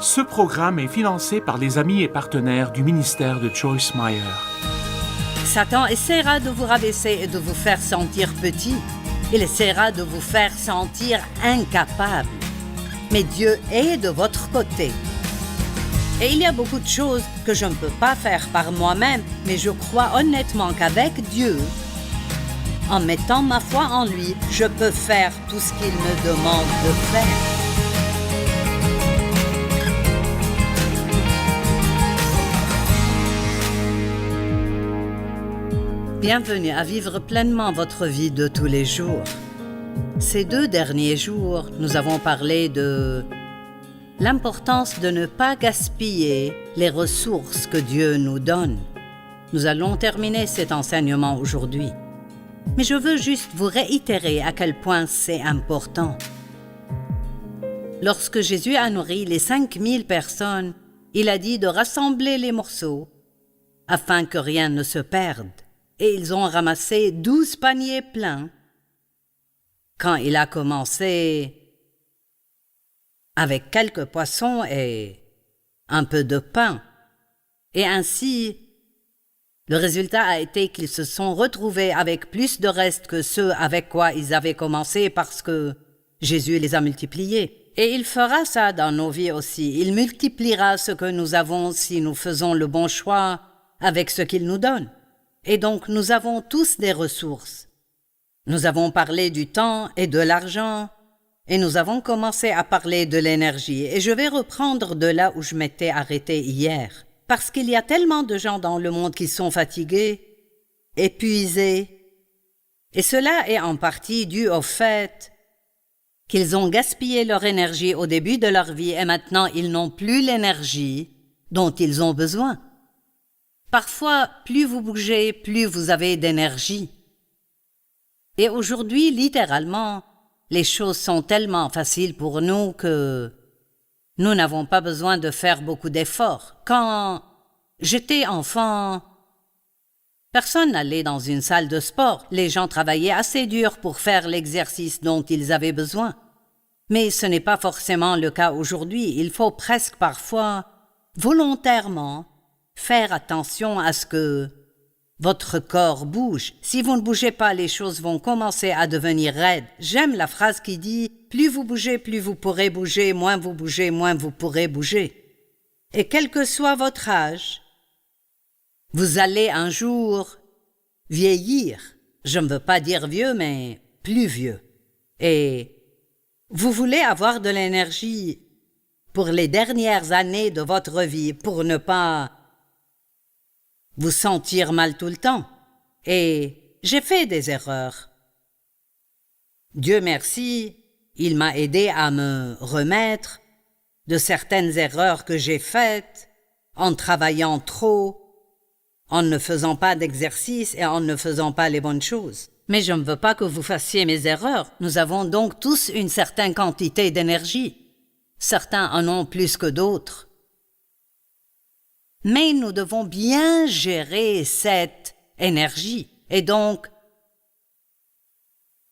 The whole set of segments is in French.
Ce programme est financé par les amis et partenaires du ministère de Joyce Meyer. Satan essaiera de vous rabaisser et de vous faire sentir petit. Il essaiera de vous faire sentir incapable. Mais Dieu est de votre côté. Et il y a beaucoup de choses que je ne peux pas faire par moi-même, mais je crois honnêtement qu'avec Dieu, en mettant ma foi en lui, je peux faire tout ce qu'il me demande de faire. Bienvenue à vivre pleinement votre vie de tous les jours. Ces 2 derniers jours, nous avons parlé de l'importance de ne pas gaspiller les ressources que Dieu nous donne. Nous allons terminer cet enseignement aujourd'hui. Mais je veux juste vous réitérer à quel point c'est important. Lorsque Jésus a nourri les 5000 personnes, il a dit de rassembler les morceaux afin que rien ne se perde. Et ils ont ramassé 12 paniers pleins. Quand il a commencé avec quelques poissons et un peu de pain. Et ainsi, le résultat a été qu'ils se sont retrouvés avec plus de restes que ceux avec quoi ils avaient commencé parce que Jésus les a multipliés. Et il fera ça dans nos vies aussi. Il multipliera ce que nous avons si nous faisons le bon choix avec ce qu'il nous donne. Et donc, nous avons tous des ressources. Nous avons parlé du temps et de l'argent, et nous avons commencé à parler de l'énergie. Et je vais reprendre de là où je m'étais arrêté hier. Parce qu'il y a tellement de gens dans le monde qui sont fatigués, épuisés. Et cela est en partie dû au fait qu'ils ont gaspillé leur énergie au début de leur vie et maintenant ils n'ont plus l'énergie dont ils ont besoin. Parfois, plus vous bougez, plus vous avez d'énergie. Et aujourd'hui, littéralement, les choses sont tellement faciles pour nous que nous n'avons pas besoin de faire beaucoup d'efforts. Quand j'étais enfant, personne n'allait dans une salle de sport. Les gens travaillaient assez dur pour faire l'exercice dont ils avaient besoin. Mais ce n'est pas forcément le cas aujourd'hui. Il faut presque parfois, volontairement, faire attention à ce que votre corps bouge. Si vous ne bougez pas, les choses vont commencer à devenir raides. J'aime la phrase qui dit « Plus vous bougez, plus vous pourrez bouger, moins vous bougez, moins vous pourrez bouger. » Et quel que soit votre âge, vous allez un jour vieillir. Je ne veux pas dire vieux, mais plus vieux. Et vous voulez avoir de l'énergie pour les dernières années de votre vie, pour ne pas vous sentir mal tout le temps. Et j'ai fait des erreurs. Dieu merci, il m'a aidé à me remettre de certaines erreurs que j'ai faites en travaillant trop, en ne faisant pas d'exercice et en ne faisant pas les bonnes choses. Mais je ne veux pas que vous fassiez mes erreurs. Nous avons donc tous une certaine quantité d'énergie. Certains en ont plus que d'autres. Mais nous devons bien gérer cette énergie. Et donc,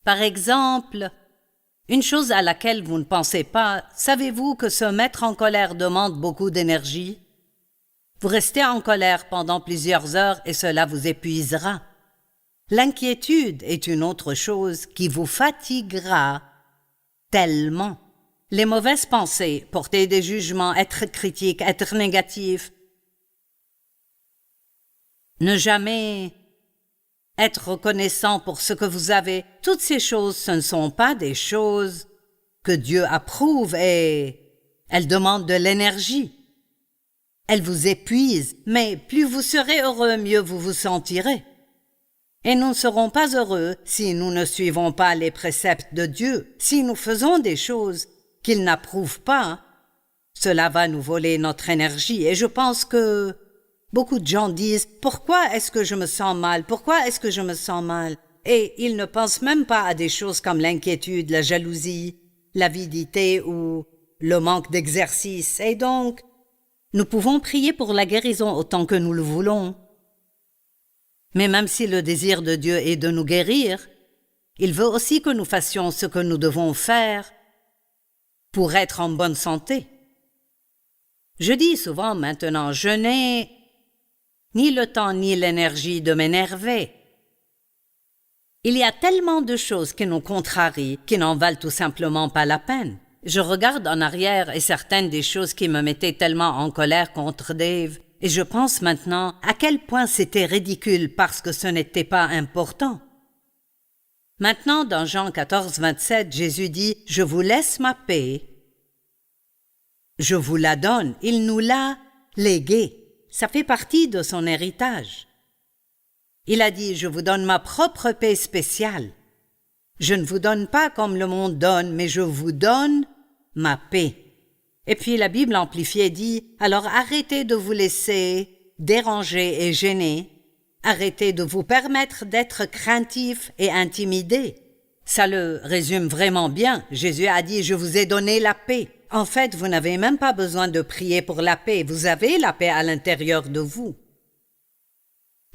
par exemple, une chose à laquelle vous ne pensez pas, savez-vous que se mettre en colère demande beaucoup d'énergie? Vous restez en colère pendant plusieurs heures et cela vous épuisera. L'inquiétude est une autre chose qui vous fatiguera tellement. Les mauvaises pensées, porter des jugements, être critique, être négatif, ne jamais être reconnaissant pour ce que vous avez, toutes ces choses, ce ne sont pas des choses que Dieu approuve et elles demandent de l'énergie. Elles vous épuisent, mais plus vous serez heureux, mieux vous vous sentirez. Et nous ne serons pas heureux si nous ne suivons pas les préceptes de Dieu. Si nous faisons des choses qu'il n'approuve pas, cela va nous voler notre énergie. Et je pense que beaucoup de gens disent « Pourquoi est-ce que je me sens mal? Pourquoi est-ce que je me sens mal? » Et ils ne pensent même pas à des choses comme l'inquiétude, la jalousie, l'avidité ou le manque d'exercice. Et donc, nous pouvons prier pour la guérison autant que nous le voulons. Mais même si le désir de Dieu est de nous guérir, il veut aussi que nous fassions ce que nous devons faire pour être en bonne santé. Je dis souvent maintenant, je n'ai ni le temps ni l'énergie de m'énerver. Il y a tellement de choses qui nous contrarient, qui n'en valent tout simplement pas la peine. Je regarde en arrière et certaines des choses qui me mettaient tellement en colère contre Dave, et je pense maintenant à quel point c'était ridicule parce que ce n'était pas important. Maintenant, dans Jean 14, 27, Jésus dit « Je vous laisse ma paix. Je vous la donne. » Il nous l'a léguée. Ça fait partie de son héritage. Il a dit « Je vous donne ma propre paix spéciale. Je ne vous donne pas comme le monde donne, mais je vous donne ma paix. » Et puis la Bible amplifiée dit « Alors arrêtez de vous laisser déranger et gêner. Arrêtez de vous permettre d'être craintif et intimidé. » Ça le résume vraiment bien. Jésus a dit « Je vous ai donné la paix. » En fait, vous n'avez même pas besoin de prier pour la paix. Vous avez la paix à l'intérieur de vous.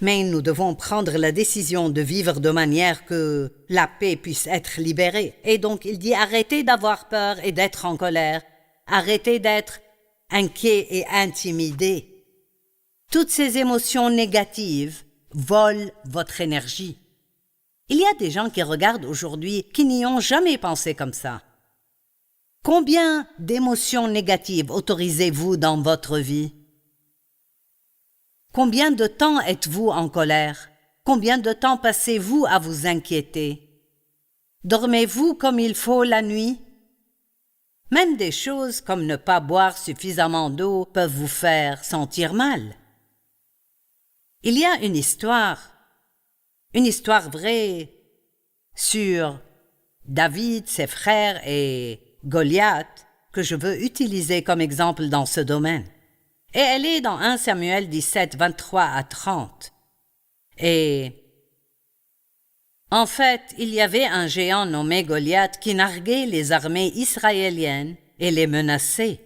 Mais nous devons prendre la décision de vivre de manière que la paix puisse être libérée. Et donc il dit arrêtez d'avoir peur et d'être en colère. Arrêtez d'être inquiet et intimidé. Toutes ces émotions négatives volent votre énergie. Il y a des gens qui regardent aujourd'hui qui n'y ont jamais pensé comme ça. Combien d'émotions négatives autorisez-vous dans votre vie? Combien de temps êtes-vous en colère? Combien de temps passez-vous à vous inquiéter? Dormez-vous comme il faut la nuit? Même des choses comme ne pas boire suffisamment d'eau peuvent vous faire sentir mal. Il y a une histoire vraie sur David, ses frères et Goliath que je veux utiliser comme exemple dans ce domaine. Et elle est dans 1 Samuel 17, 23 à 30. Et en fait, il y avait un géant nommé Goliath qui narguait les armées israéliennes et les menaçait.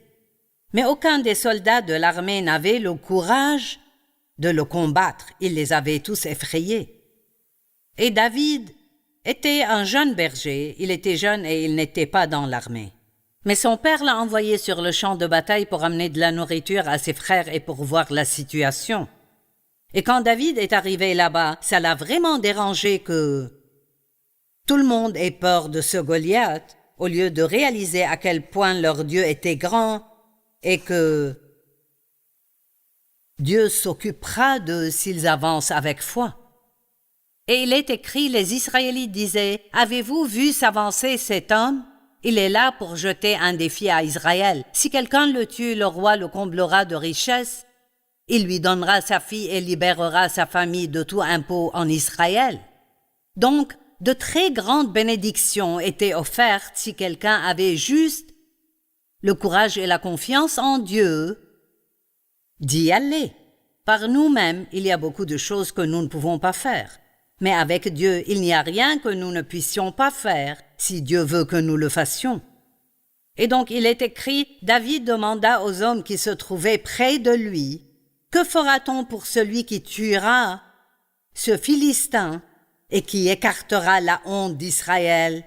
Mais aucun des soldats de l'armée n'avait le courage de le combattre. Il les avait tous effrayés. Et David était un jeune berger. Il était jeune et il n'était pas dans l'armée. Mais son père l'a envoyé sur le champ de bataille pour amener de la nourriture à ses frères et pour voir la situation. Et quand David est arrivé là-bas, ça l'a vraiment dérangé que tout le monde ait peur de ce Goliath, au lieu de réaliser à quel point leur Dieu était grand et que Dieu s'occupera d'eux s'ils avancent avec foi. Et il est écrit, les Israélites disaient, « Avez-vous vu s'avancer cet homme ? Il est là pour jeter un défi à Israël. Si quelqu'un le tue, le roi le comblera de richesses. Il lui donnera sa fille et libérera sa famille de tout impôt en Israël. » Donc, de très grandes bénédictions étaient offertes si quelqu'un avait juste le courage et la confiance en Dieu d'y aller. Par nous-mêmes, il y a beaucoup de choses que nous ne pouvons pas faire. Mais avec Dieu, il n'y a rien que nous ne puissions pas faire si Dieu veut que nous le fassions. Et donc il est écrit, David demanda aux hommes qui se trouvaient près de lui, « Que fera-t-on pour celui qui tuera ce Philistin et qui écartera la honte d'Israël ?»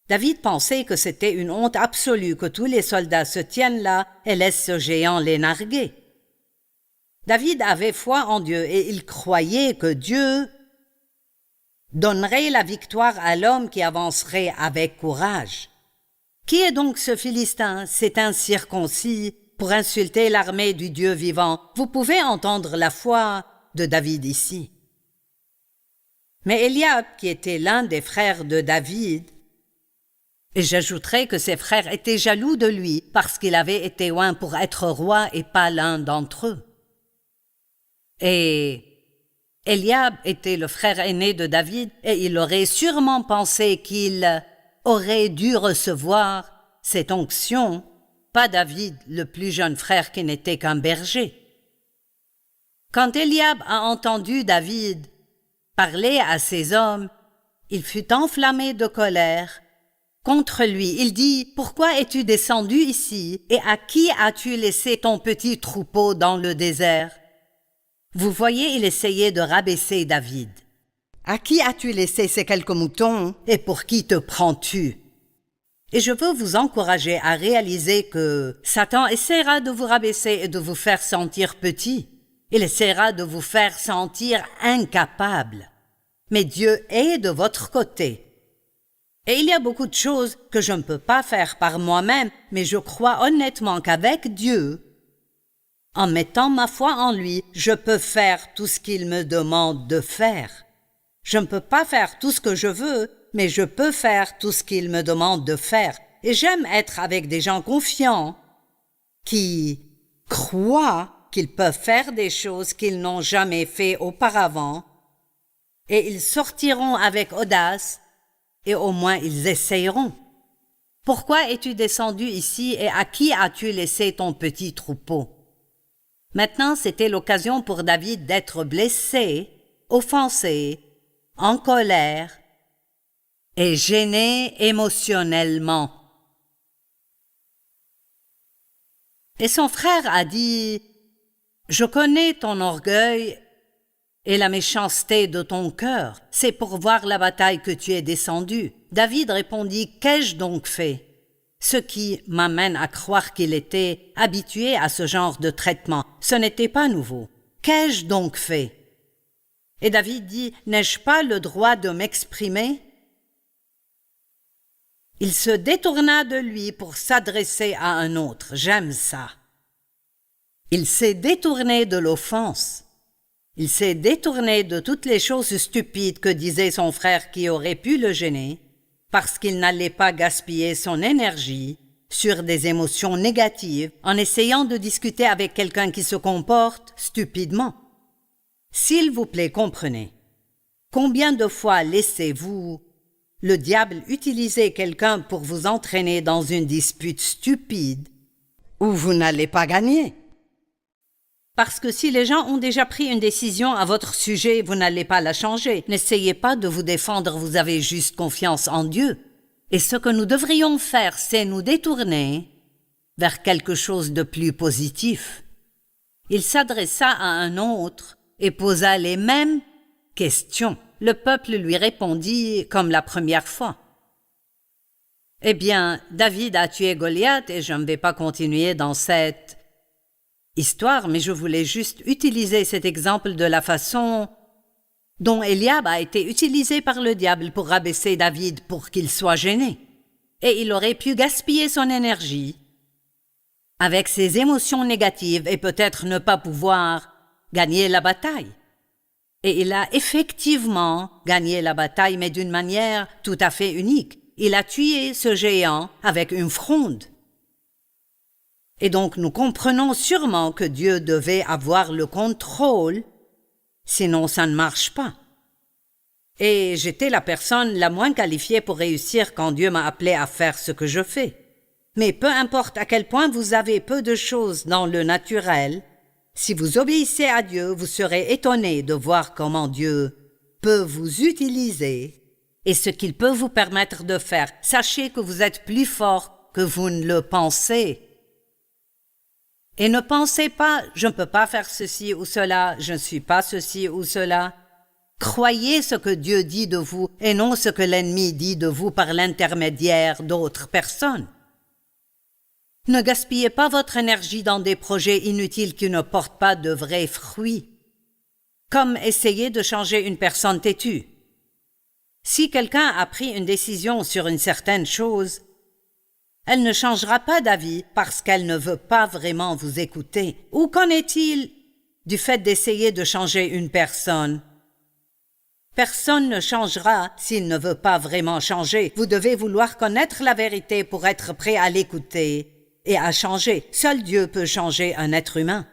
David pensait que c'était une honte absolue que tous les soldats se tiennent là et laissent ce géant les narguer. David avait foi en Dieu et il croyait que Dieu donnerait la victoire à l'homme qui avancerait avec courage. Qui est donc ce Philistin? C'est un circoncis pour insulter l'armée du Dieu vivant. Vous pouvez entendre la foi de David ici. Mais Eliab, qui était l'un des frères de David, et j'ajouterai que ses frères étaient jaloux de lui parce qu'il avait été oint pour être roi et pas l'un d'entre eux. Et Eliab était le frère aîné de David et il aurait sûrement pensé qu'il aurait dû recevoir cette onction, pas David, le plus jeune frère qui n'était qu'un berger. Quand Eliab a entendu David parler à ses hommes, il fut enflammé de colère contre lui. Il dit « Pourquoi es-tu descendu ici et à qui as-tu laissé ton petit troupeau dans le désert ?» Vous voyez, il essayait de rabaisser David. « À qui as-tu laissé ces quelques moutons et pour qui te prends-tu » Et je veux vous encourager à réaliser que Satan essaiera de vous rabaisser et de vous faire sentir petit. Il essaiera de vous faire sentir incapable. Mais Dieu est de votre côté. Et il y a beaucoup de choses que je ne peux pas faire par moi-même, mais je crois honnêtement qu'avec Dieu, en mettant ma foi en lui, je peux faire tout ce qu'il me demande de faire. Je ne peux pas faire tout ce que je veux, mais je peux faire tout ce qu'il me demande de faire. Et j'aime être avec des gens confiants qui croient qu'ils peuvent faire des choses qu'ils n'ont jamais fait auparavant, et ils sortiront avec audace, et au moins ils essayeront. Pourquoi es-tu descendu ici et à qui as-tu laissé ton petit troupeau? Maintenant, c'était l'occasion pour David d'être blessé, offensé, en colère et gêné émotionnellement. Et son frère a dit, « Je connais ton orgueil et la méchanceté de ton cœur. C'est pour voir la bataille que tu es descendu. » David répondit, « Qu'ai-je donc fait ?» Ce qui m'amène à croire qu'il était habitué à ce genre de traitement. Ce n'était pas nouveau. « Qu'ai-je donc fait ?» Et David dit, « N'ai-je pas le droit de m'exprimer ?» Il se détourna de lui pour s'adresser à un autre. J'aime ça. Il s'est détourné de l'offense. Il s'est détourné de toutes les choses stupides que disait son frère qui aurait pu le gêner, parce qu'il n'allait pas gaspiller son énergie sur des émotions négatives en essayant de discuter avec quelqu'un qui se comporte stupidement. S'il vous plaît, comprenez. Combien de fois laissez-vous le diable utiliser quelqu'un pour vous entraîner dans une dispute stupide où vous n'allez pas gagner? Parce que si les gens ont déjà pris une décision à votre sujet, vous n'allez pas la changer. N'essayez pas de vous défendre, vous avez juste confiance en Dieu. Et ce que nous devrions faire, c'est nous détourner vers quelque chose de plus positif. Il s'adressa à un autre et posa les mêmes questions. Le peuple lui répondit comme la première fois. Eh bien, David a tué Goliath et je ne vais pas continuer dans cette histoire, mais je voulais juste utiliser cet exemple de la façon dont Eliab a été utilisé par le diable pour rabaisser David pour qu'il soit gêné. Et il aurait pu gaspiller son énergie avec ses émotions négatives et peut-être ne pas pouvoir gagner la bataille. Et il a effectivement gagné la bataille, mais d'une manière tout à fait unique. Il a tué ce géant avec une fronde. Et donc nous comprenons sûrement que Dieu devait avoir le contrôle, sinon ça ne marche pas. Et j'étais la personne la moins qualifiée pour réussir quand Dieu m'a appelé à faire ce que je fais. Mais peu importe à quel point vous avez peu de choses dans le naturel, si vous obéissez à Dieu, vous serez étonné de voir comment Dieu peut vous utiliser et ce qu'il peut vous permettre de faire. Sachez que vous êtes plus fort que vous ne le pensez. Et ne pensez pas, je ne peux pas faire ceci ou cela, je ne suis pas ceci ou cela. Croyez ce que Dieu dit de vous et non ce que l'ennemi dit de vous par l'intermédiaire d'autres personnes. Ne gaspillez pas votre énergie dans des projets inutiles qui ne portent pas de vrais fruits, comme essayer de changer une personne têtue. Si quelqu'un a pris une décision sur une certaine chose, elle ne changera pas d'avis parce qu'elle ne veut pas vraiment vous écouter. Ou qu'en est-il du fait d'essayer de changer une personne? Personne ne changera s'il ne veut pas vraiment changer. Vous devez vouloir connaître la vérité pour être prêt à l'écouter et à changer. Seul Dieu peut changer un être humain.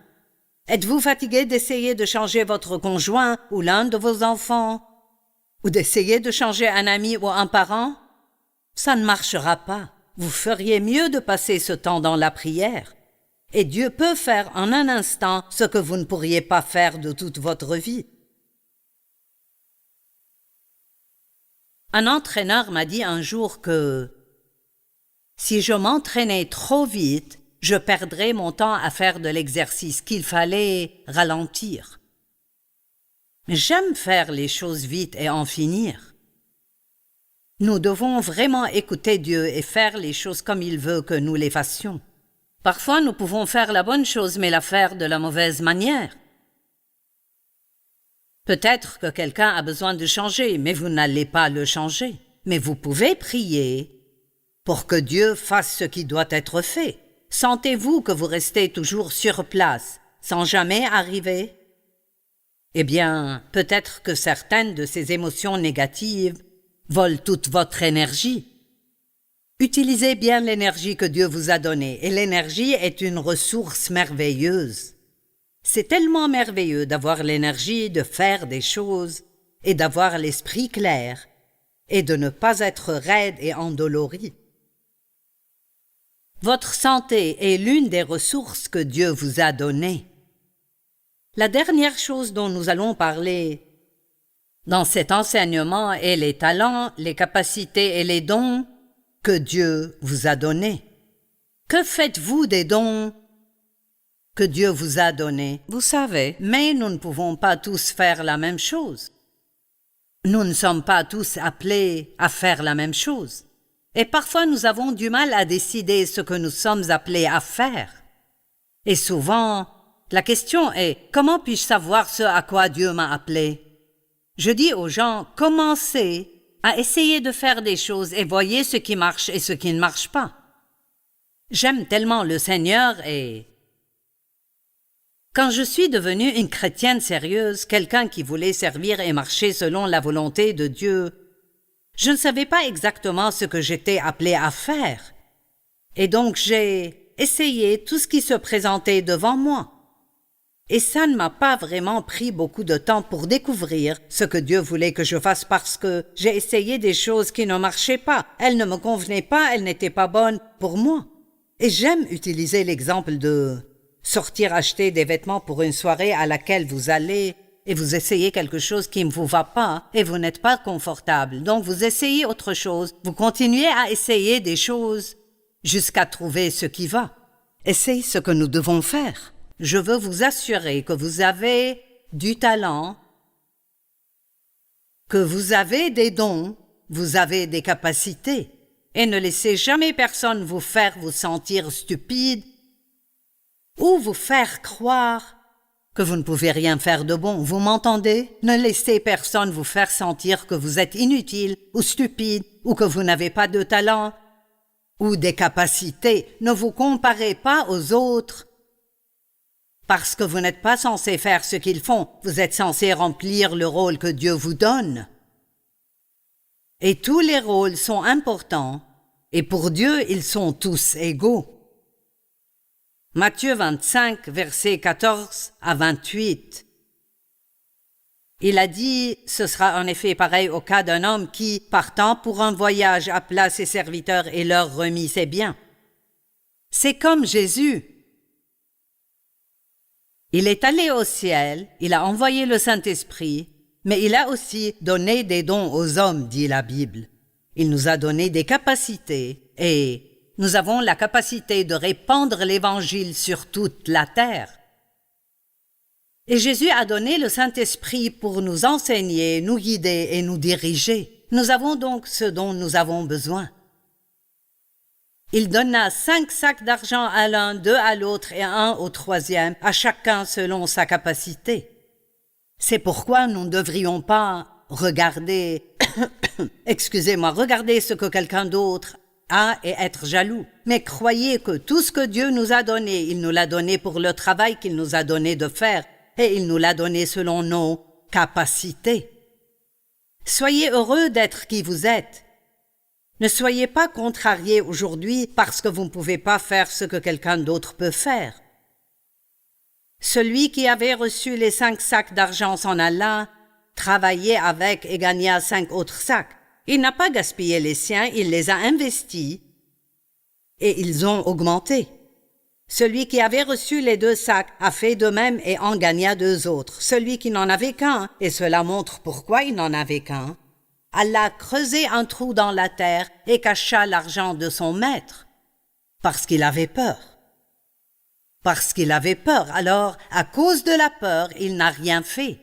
Êtes-vous fatigué d'essayer de changer votre conjoint ou l'un de vos enfants? Ou d'essayer de changer un ami ou un parent? Ça ne marchera pas. Vous feriez mieux de passer ce temps dans la prière. Et Dieu peut faire en un instant ce que vous ne pourriez pas faire de toute votre vie. Un entraîneur m'a dit un jour que si je m'entraînais trop vite, je perdrais mon temps à faire de l'exercice, qu'il fallait ralentir. J'aime faire les choses vite et en finir. Nous devons vraiment écouter Dieu et faire les choses comme il veut que nous les fassions. Parfois, nous pouvons faire la bonne chose, mais la faire de la mauvaise manière. Peut-être que quelqu'un a besoin de changer, mais vous n'allez pas le changer. Mais vous pouvez prier pour que Dieu fasse ce qui doit être fait. Sentez-vous que vous restez toujours sur place, sans jamais arriver? Eh bien, peut-être que certaines de ces émotions négatives volent toute votre énergie. Utilisez bien l'énergie que Dieu vous a donnée, et l'énergie est une ressource merveilleuse. C'est tellement merveilleux d'avoir l'énergie de faire des choses et d'avoir l'esprit clair et de ne pas être raide et endolori. Votre santé est l'une des ressources que Dieu vous a données. La dernière chose dont nous allons parler dans cet enseignement est les talents, les capacités et les dons que Dieu vous a donnés. Que faites-vous des dons que Dieu vous a donnés? Vous savez, mais nous ne pouvons pas tous faire la même chose. Nous ne sommes pas tous appelés à faire la même chose. Et parfois nous avons du mal à décider ce que nous sommes appelés à faire. Et souvent, la question est, comment puis-je savoir ce à quoi Dieu m'a appelé? Je dis aux gens, commencez à essayer de faire des choses et voyez ce qui marche et ce qui ne marche pas. J'aime tellement le Seigneur et quand je suis devenue une chrétienne sérieuse, quelqu'un qui voulait servir et marcher selon la volonté de Dieu, je ne savais pas exactement ce que j'étais appelée à faire. Et donc j'ai essayé tout ce qui se présentait devant moi. Et ça ne m'a pas vraiment pris beaucoup de temps pour découvrir ce que Dieu voulait que je fasse parce que j'ai essayé des choses qui ne marchaient pas. Elles ne me convenaient pas, elles n'étaient pas bonnes pour moi. Et j'aime utiliser l'exemple de sortir acheter des vêtements pour une soirée à laquelle vous allez et vous essayez quelque chose qui ne vous va pas et vous n'êtes pas confortable. Donc vous essayez autre chose, vous continuez à essayer des choses jusqu'à trouver ce qui va. Et c'est ce que nous devons faire. Je veux vous assurer que vous avez du talent, que vous avez des dons, vous avez des capacités. Et ne laissez jamais personne vous faire vous sentir stupide ou vous faire croire que vous ne pouvez rien faire de bon. Vous m'entendez? Ne laissez personne vous faire sentir que vous êtes inutile ou stupide ou que vous n'avez pas de talent ou des capacités. Ne vous comparez pas aux autres parce que vous n'êtes pas censé faire ce qu'ils font. Vous êtes censé remplir le rôle que Dieu vous donne. Et tous les rôles sont importants et pour Dieu, ils sont tous égaux. Matthieu 25, versets 14 à 28. Il a dit, ce sera en effet pareil au cas d'un homme qui, partant pour un voyage, appela ses serviteurs et leur remit ses biens. C'est comme Jésus. Il est allé au ciel, il a envoyé le Saint-Esprit, mais il a aussi donné des dons aux hommes, dit la Bible. Il nous a donné des capacités et nous avons la capacité de répandre l'Évangile sur toute la terre. Et Jésus a donné le Saint-Esprit pour nous enseigner, nous guider et nous diriger. Nous avons donc ce dont nous avons besoin. Il donna 5 sacs d'argent à l'un, 2 à l'autre et 1 au troisième, à chacun selon sa capacité. C'est pourquoi nous ne devrions pas regarder ce que quelqu'un d'autre a et être jaloux. Mais croyez que tout ce que Dieu nous a donné, il nous l'a donné pour le travail qu'il nous a donné de faire et il nous l'a donné selon nos capacités. Soyez heureux d'être qui vous êtes. Ne soyez pas contrariés aujourd'hui parce que vous ne pouvez pas faire ce que quelqu'un d'autre peut faire. Celui qui avait reçu les 5 sacs d'argent s'en alla, travaillait avec et gagna 5 autres sacs. Il n'a pas gaspillé les siens, il les a investis et ils ont augmenté. Celui qui avait reçu les 2 sacs a fait de même et en gagna 2 autres. Celui qui n'en avait qu'un, et cela montre pourquoi il n'en avait qu'un, alla creuser un trou dans la terre et cacha l'argent de son maître, parce qu'il avait peur. Parce qu'il avait peur, alors, à cause de la peur, il n'a rien fait.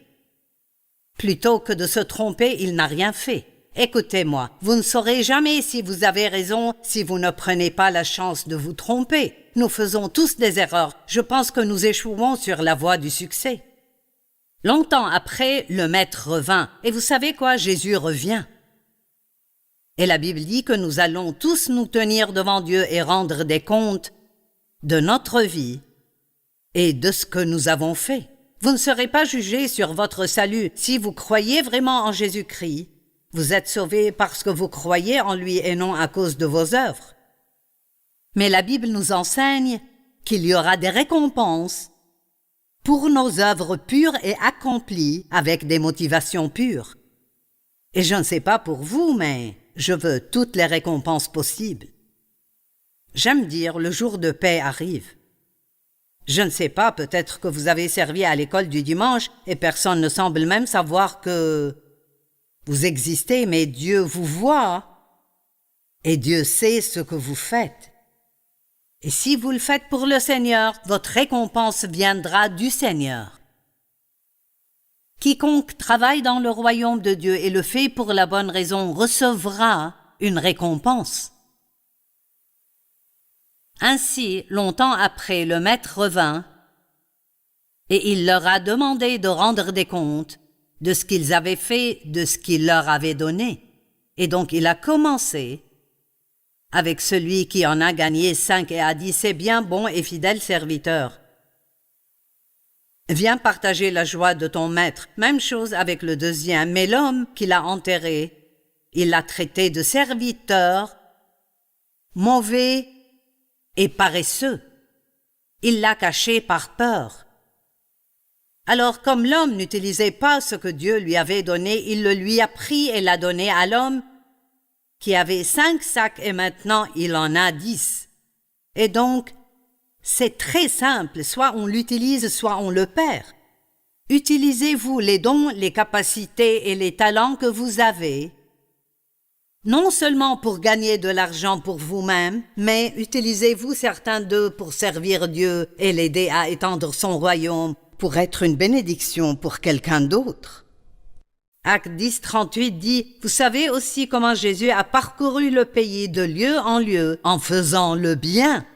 Plutôt que de se tromper, il n'a rien fait. Écoutez-moi, vous ne saurez jamais si vous avez raison si vous ne prenez pas la chance de vous tromper. Nous faisons tous des erreurs. Je pense que nous échouons sur la voie du succès. Longtemps après, le maître revint. Et vous savez quoi? Jésus revient. Et la Bible dit que nous allons tous nous tenir devant Dieu et rendre des comptes de notre vie et de ce que nous avons fait. Vous ne serez pas jugés sur votre salut si vous croyez vraiment en Jésus-Christ. Vous êtes sauvés parce que vous croyez en lui et non à cause de vos œuvres. Mais la Bible nous enseigne qu'il y aura des récompenses pour nos œuvres pures et accomplies avec des motivations pures. Et je ne sais pas pour vous, mais je veux toutes les récompenses possibles. J'aime dire, le jour de paix arrive. Je ne sais pas, peut-être que vous avez servi à l'école du dimanche et personne ne semble même savoir que vous existez, mais Dieu vous voit et Dieu sait ce que vous faites. Et si vous le faites pour le Seigneur, votre récompense viendra du Seigneur. Quiconque travaille dans le royaume de Dieu et le fait pour la bonne raison recevra une récompense. Ainsi, longtemps après, le maître revint et il leur a demandé de rendre des comptes de ce qu'ils avaient fait, de ce qu'il leur avait donné. Et donc il a commencé avec celui qui en a gagné 5 et a dit « C'est bien, bon et fidèle serviteur. Viens partager la joie de ton maître. » Même chose avec le deuxième, mais l'homme qui l'a enterré, il l'a traité de serviteur, mauvais et paresseux. Il l'a caché par peur. Alors, comme l'homme n'utilisait pas ce que Dieu lui avait donné, il le lui a pris et l'a donné à l'homme qui avait 5 sacs et maintenant il en a 10. Et donc, c'est très simple, soit on l'utilise, soit on le perd. Utilisez-vous les dons, les capacités et les talents que vous avez, non seulement pour gagner de l'argent pour vous-même, mais utilisez-vous certains d'eux pour servir Dieu et l'aider à étendre son royaume, pour être une bénédiction pour quelqu'un d'autre. Acte 10, 38 dit « Vous savez aussi comment Jésus a parcouru le pays de lieu en lieu en faisant le bien. »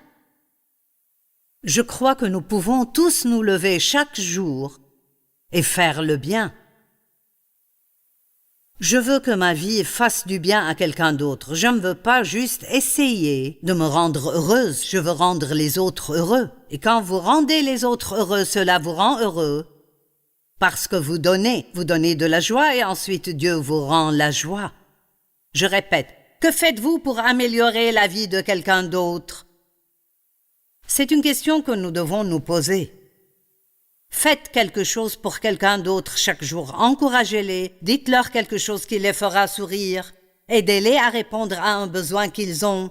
Je crois que nous pouvons tous nous lever chaque jour et faire le bien. Je veux que ma vie fasse du bien à quelqu'un d'autre. Je ne veux pas juste essayer de me rendre heureuse, je veux rendre les autres heureux. Et quand vous rendez les autres heureux, cela vous rend heureux. Parce que vous donnez de la joie et ensuite Dieu vous rend la joie. Je répète, que faites-vous pour améliorer la vie de quelqu'un d'autre? C'est une question que nous devons nous poser. Faites quelque chose pour quelqu'un d'autre chaque jour. Encouragez-les, dites-leur quelque chose qui les fera sourire. Aidez-les à répondre à un besoin qu'ils ont.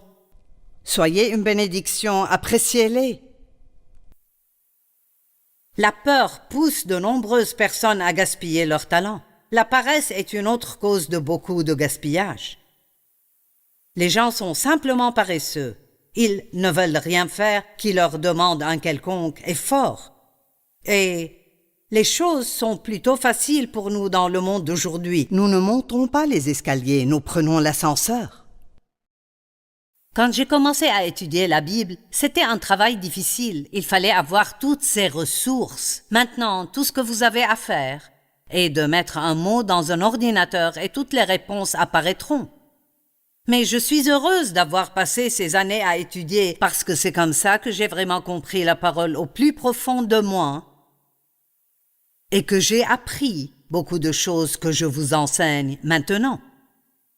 Soyez une bénédiction, appréciez-les. La peur pousse de nombreuses personnes à gaspiller leur talent. La paresse est une autre cause de beaucoup de gaspillage. Les gens sont simplement paresseux. Ils ne veulent rien faire qui leur demande un quelconque effort. Et les choses sont plutôt faciles pour nous dans le monde d'aujourd'hui. Nous ne montons pas les escaliers, nous prenons l'ascenseur. Quand j'ai commencé à étudier la Bible, c'était un travail difficile. Il fallait avoir toutes ces ressources. Maintenant, tout ce que vous avez à faire est de mettre un mot dans un ordinateur et toutes les réponses apparaîtront. Mais je suis heureuse d'avoir passé ces années à étudier parce que c'est comme ça que j'ai vraiment compris la parole au plus profond de moi et que j'ai appris beaucoup de choses que je vous enseigne maintenant.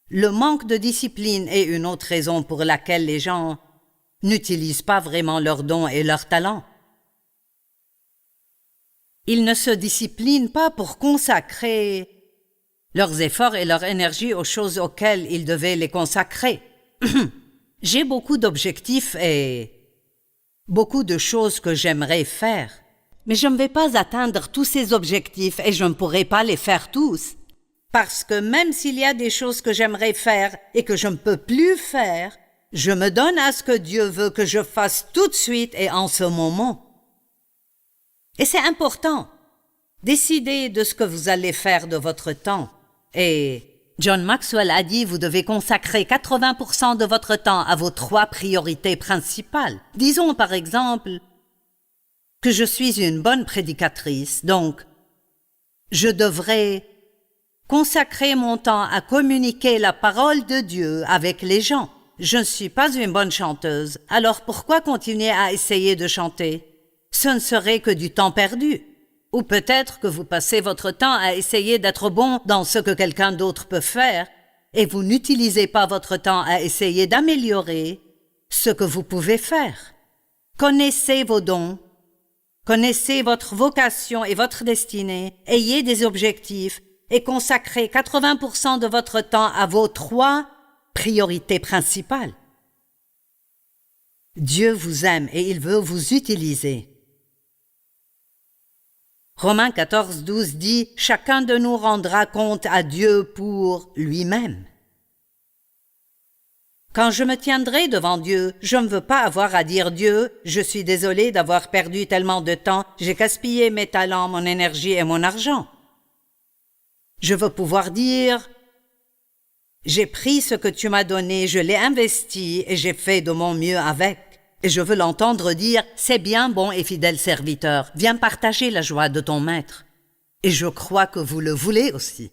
Le manque de discipline est une autre raison pour laquelle les gens n'utilisent pas vraiment leurs dons et leurs talents. Ils ne se disciplinent pas pour consacrer leurs efforts et leur énergie aux choses auxquelles ils devaient les consacrer. J'ai beaucoup d'objectifs et beaucoup de choses que j'aimerais faire. Mais je ne vais pas atteindre tous ces objectifs et je ne pourrai pas les faire tous. Parce que même s'il y a des choses que j'aimerais faire et que je ne peux plus faire, je me donne à ce que Dieu veut que je fasse tout de suite et en ce moment. Et c'est important. Décidez de ce que vous allez faire de votre temps et John Maxwell a dit, vous devez consacrer 80% de votre temps à vos 3 priorités principales. Disons par exemple que je suis une bonne prédicatrice, donc je devrais consacrer mon temps à communiquer la parole de Dieu avec les gens. Je ne suis pas une bonne chanteuse, alors pourquoi continuer à essayer de chanter? Ce ne serait que du temps perdu. Ou peut-être que vous passez votre temps à essayer d'être bon dans ce que quelqu'un d'autre peut faire et vous n'utilisez pas votre temps à essayer d'améliorer ce que vous pouvez faire. Connaissez vos dons, connaissez votre vocation et votre destinée, ayez des objectifs et consacrez 80% de votre temps à vos 3 priorités principales. Dieu vous aime et il veut vous utiliser. Romains 14, 12 dit « Chacun de nous rendra compte à Dieu pour lui-même ». Quand je me tiendrai devant Dieu, je ne veux pas avoir à dire « Dieu, je suis désolé d'avoir perdu tellement de temps, j'ai gaspillé mes talents, mon énergie et mon argent ». Je veux pouvoir dire « J'ai pris ce que tu m'as donné, je l'ai investi et j'ai fait de mon mieux avec ». Et je veux l'entendre dire « C'est bien, bon et fidèle serviteur, viens partager la joie de ton maître ». Et je crois que vous le voulez aussi.